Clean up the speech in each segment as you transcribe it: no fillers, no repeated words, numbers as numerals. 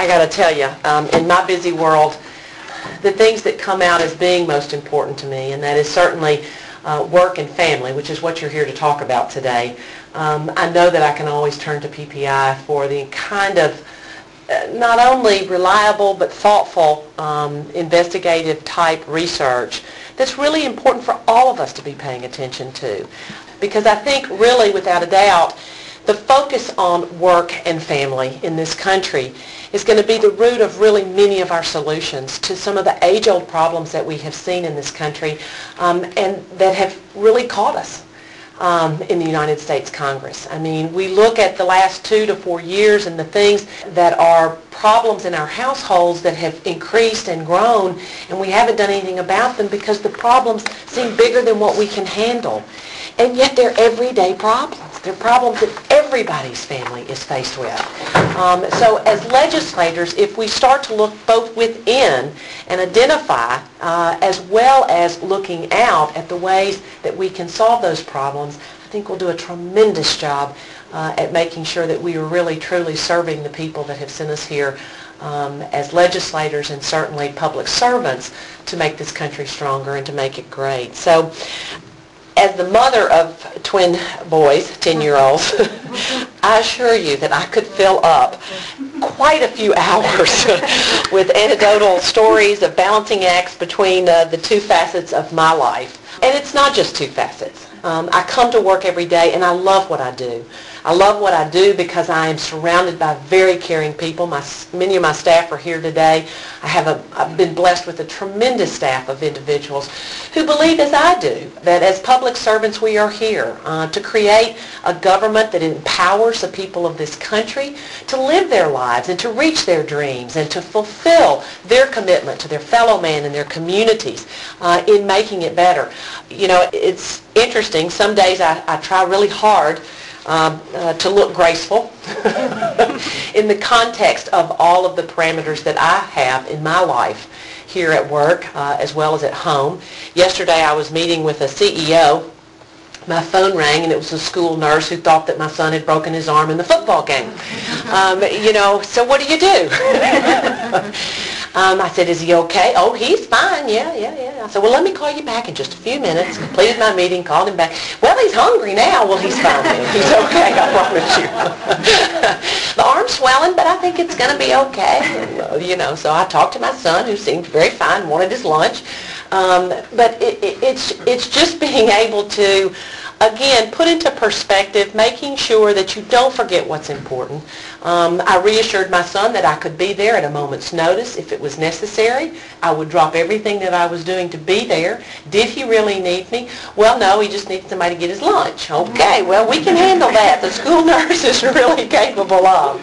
I got to tell you, in my busy world, the things that come out as being most important to me, and that is certainly work and family, which is what you're here to talk about today. I know that I can always turn to PPI for the kind of not only reliable but thoughtful investigative type research that's really important for all of us to be paying attention to. Because I think really, without a doubt, the focus on work and family in this country is going to be the root of really many of our solutions to some of the age-old problems that we have seen in this country and that have really caught us in the United States Congress. I mean, we look at the last 2 to 4 years and the things that are problems in our households that have increased and grown, and we haven't done anything about them because the problems seem bigger than what we can handle. And yet they're everyday problems. They're problems that everybody's family is faced with. So as legislators, if we start to look both within and identify as well as looking out at the ways that we can solve those problems, I think we'll do a tremendous job at making sure that we are really truly serving the people that have sent us here as legislators and certainly public servants to make this country stronger and to make it great. So as the mother of twin boys, 10-year-olds, I assure you that I could fill up quite a few hours with anecdotal stories of balancing acts between the two facets of my life. And it's not just two facets. I come to work every day and I love what I do. I love what I do because I am surrounded by very caring people. Many of my staff are here today. I've been blessed with a tremendous staff of individuals who believe, as I do, that as public servants we are here to create a government that empowers the people of this country to live their lives and to reach their dreams and to fulfill their commitment to their fellow man and their communities in making it better. You know, it's interesting. Some days I try really hard to look graceful in the context of all of the parameters that I have in my life here at work as well as at home. Yesterday I was meeting with a CEO. My phone rang and it was a school nurse who thought that my son had broken his arm in the football game. You know, so what do you do? I said, is he okay? Oh, he's fine. Yeah. I said, well, let me call you back in just a few minutes. Completed my meeting, called him back. Well, he's hungry now. Well, he's fine then. He's okay, I promise you. The arm's swelling, but I think it's going to be okay. And, you know, so I talked to my son, who seemed very fine, wanted his lunch. But it's just being able to, again, put into perspective, making sure that you don't forget what's important. I reassured my son that I could be there at a moment's notice if it was necessary. I would drop everything that I was doing to be there. Did he really need me? Well, no, he just needs somebody to get his lunch. Okay, well, we can handle that. The school nurse is really capable of.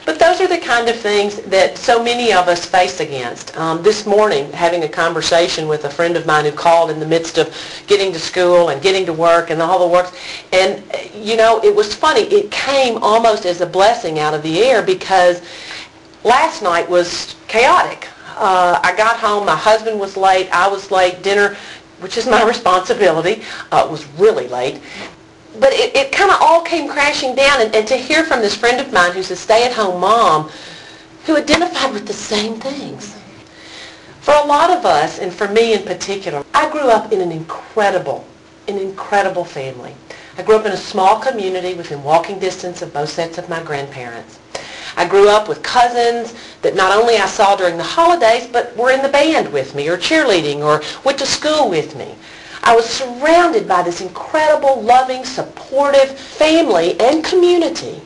But those are the kind of things that so many of us face against. This morning, having a conversation with a friend of mine who called in the midst of getting to school and getting to work and all the works, and you know, it was funny. It came almost as a blessing out of the air because last night was chaotic. I got home, my husband was late, I was late, dinner, which is my responsibility, was really late. But it kind of all came crashing down, and to hear from this friend of mine who's a stay-at-home mom who identified with the same things. For a lot of us, and for me in particular, I grew up in an incredible family. I grew up in a small community within walking distance of both sets of my grandparents. I grew up with cousins that not only I saw during the holidays, but were in the band with me or cheerleading or went to school with me. I was surrounded by this incredible, loving, supportive family and community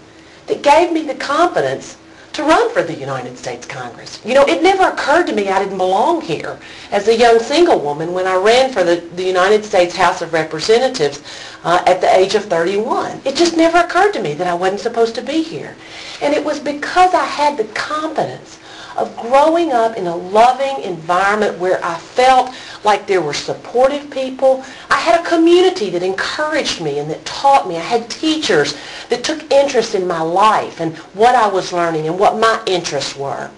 that gave me the confidence to run for the United States Congress. You know, it never occurred to me I didn't belong here as a young single woman when I ran for the United States House of Representatives at the age of 31. It just never occurred to me that I wasn't supposed to be here. And it was because I had the confidence of growing up in a loving environment where I felt like there were supportive people. I had a community that encouraged me and that taught me. I had teachers that took interest in my life and what I was learning and what my interests were.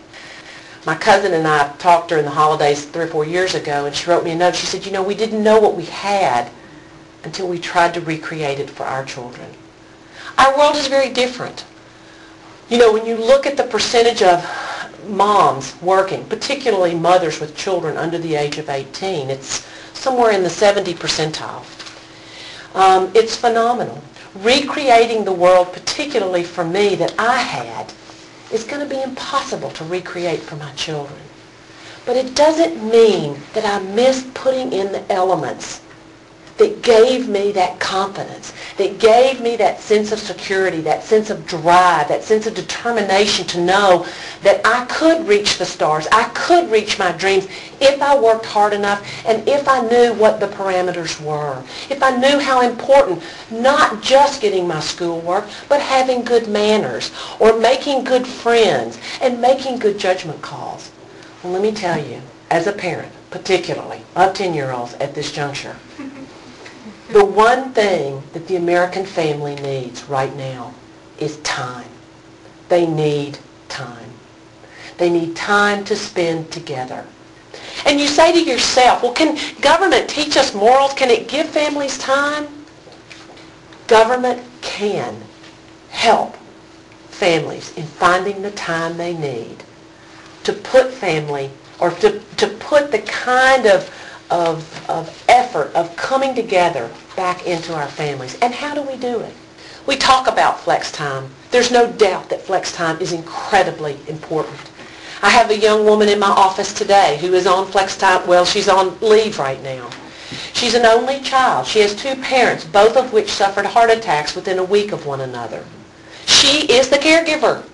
My cousin and I talked during the holidays 3 or 4 years ago, and she wrote me a note. She said, you know, we didn't know what we had until we tried to recreate it for our children. Our world is very different. You know, when you look at the percentage of moms working, particularly mothers with children under the age of 18, it's somewhere in the 70 percentile. It's phenomenal. Recreating the world, particularly for me, that I had, is going to be impossible to recreate for my children. But it doesn't mean that I missed putting in the elements that gave me that confidence, that gave me that sense of security, that sense of drive, that sense of determination to know that I could reach the stars, I could reach my dreams if I worked hard enough and if I knew what the parameters were, if I knew how important not just getting my schoolwork, but having good manners or making good friends and making good judgment calls. Well, let me tell you, as a parent, particularly of 10-year-olds at this juncture, the one thing that the American family needs right now is time. They need time. They need time to spend together. And you say to yourself, well, can government teach us morals? Can it give families time? Government can help families in finding the time they need to put family, or to put the kind of effort of coming together back into our families. And how do we do it? We talk about flex time. There's no doubt that flex time is incredibly important. I have a young woman in my office today who is on flex time. Well, she's on leave right now. She's an only child. She has two parents, both of which suffered heart attacks within a week of one another. She is the caregiver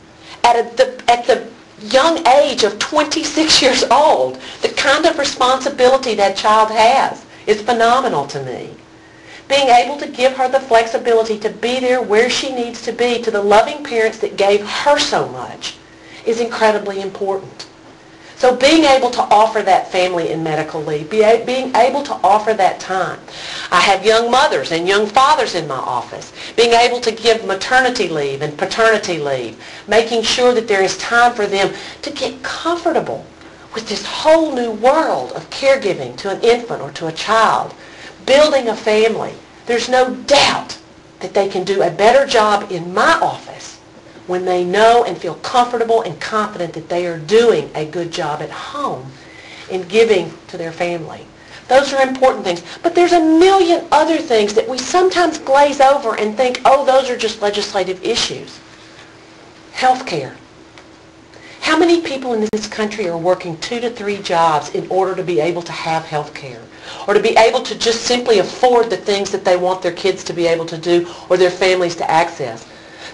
at the young age of 26 years old. The kind of responsibility that child has is phenomenal to me. Being able to give her the flexibility to be there where she needs to be, to the loving parents that gave her so much, is incredibly important. So being able to offer that family and medical leave, being able to offer that time. I have young mothers and young fathers in my office. Being able to give maternity leave and paternity leave, making sure that there is time for them to get comfortable with this whole new world of caregiving to an infant or to a child, building a family. There's no doubt that they can do a better job in my office when they know and feel comfortable and confident that they are doing a good job at home in giving to their family. Those are important things. But there's a million other things that we sometimes glaze over and think, oh, those are just legislative issues. Healthcare. How many people in this country are working 2 to 3 jobs in order to be able to have health care, or to be able to just simply afford the things that they want their kids to be able to do or their families to access?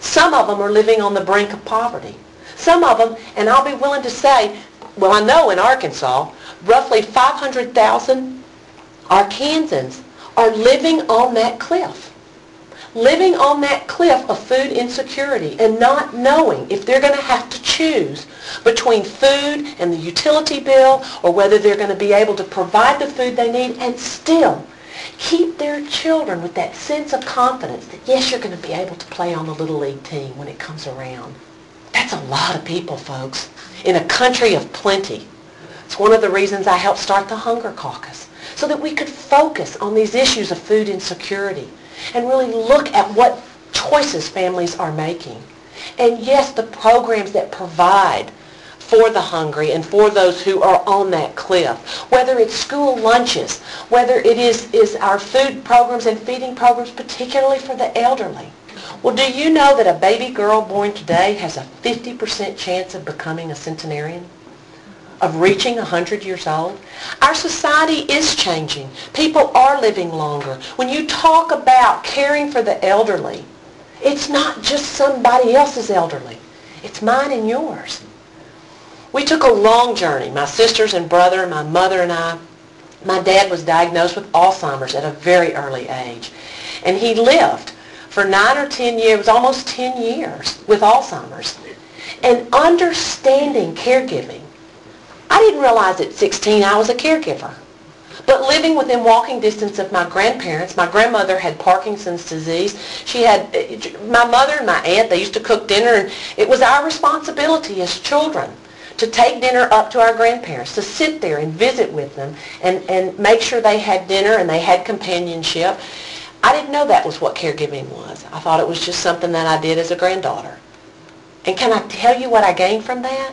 Some of them are living on the brink of poverty. Some of them, and I'll be willing to say, well, I know in Arkansas, roughly 500,000 Arkansans are living on that cliff. Living on that cliff of food insecurity and not knowing if they're going to have to choose between food and the utility bill, or whether they're going to be able to provide the food they need and still keep their children with that sense of confidence that, yes, you're going to be able to play on the Little League team when it comes around. That's a lot of people, folks, in a country of plenty. It's one of the reasons I helped start the Hunger Caucus, so that we could focus on these issues of food insecurity and really look at what choices families are making. And yes, the programs that provide for the hungry and for those who are on that cliff, whether it's school lunches, whether it is our food programs and feeding programs, particularly for the elderly. Well, do you know that a baby girl born today has a 50% chance of becoming a centenarian, of reaching 100 years old? Our society is changing. People are living longer. When you talk about caring for the elderly, it's not just somebody else's elderly. It's mine and yours. We took a long journey, my sisters and brother, my mother and I. My dad was diagnosed with Alzheimer's at a very early age. And he lived for 9 or 10 years, almost 10 years, with Alzheimer's. And understanding caregiving. I didn't realize at 16 I was a caregiver. But living within walking distance of my grandparents, my grandmother had Parkinson's disease. She had, my mother and my aunt, they used to cook dinner, and it was our responsibility as children to take dinner up to our grandparents, to sit there and visit with them and make sure they had dinner and they had companionship. I didn't know that was what caregiving was. I thought it was just something that I did as a granddaughter. And can I tell you what I gained from that?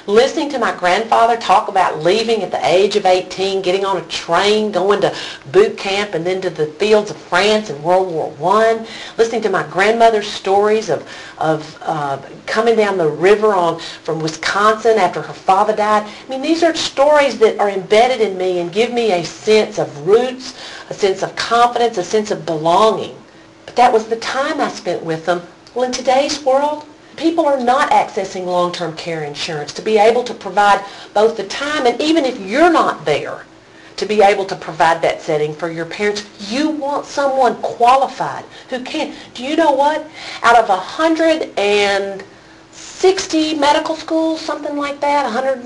Listening to my grandfather talk about leaving at the age of 18, getting on a train, going to boot camp, and then to the fields of France in World War I. Listening to my grandmother's stories of coming down the river from Wisconsin after her father died. I mean, these are stories that are embedded in me and give me a sense of roots, a sense of confidence, a sense of belonging. But that was the time I spent with them. Well, in today's world, people are not accessing long-term care insurance to be able to provide both the time, and even if you're not there to be able to provide that setting for your parents, you want someone qualified who can. Do you know what? Out of 160 medical schools, something like that, 100,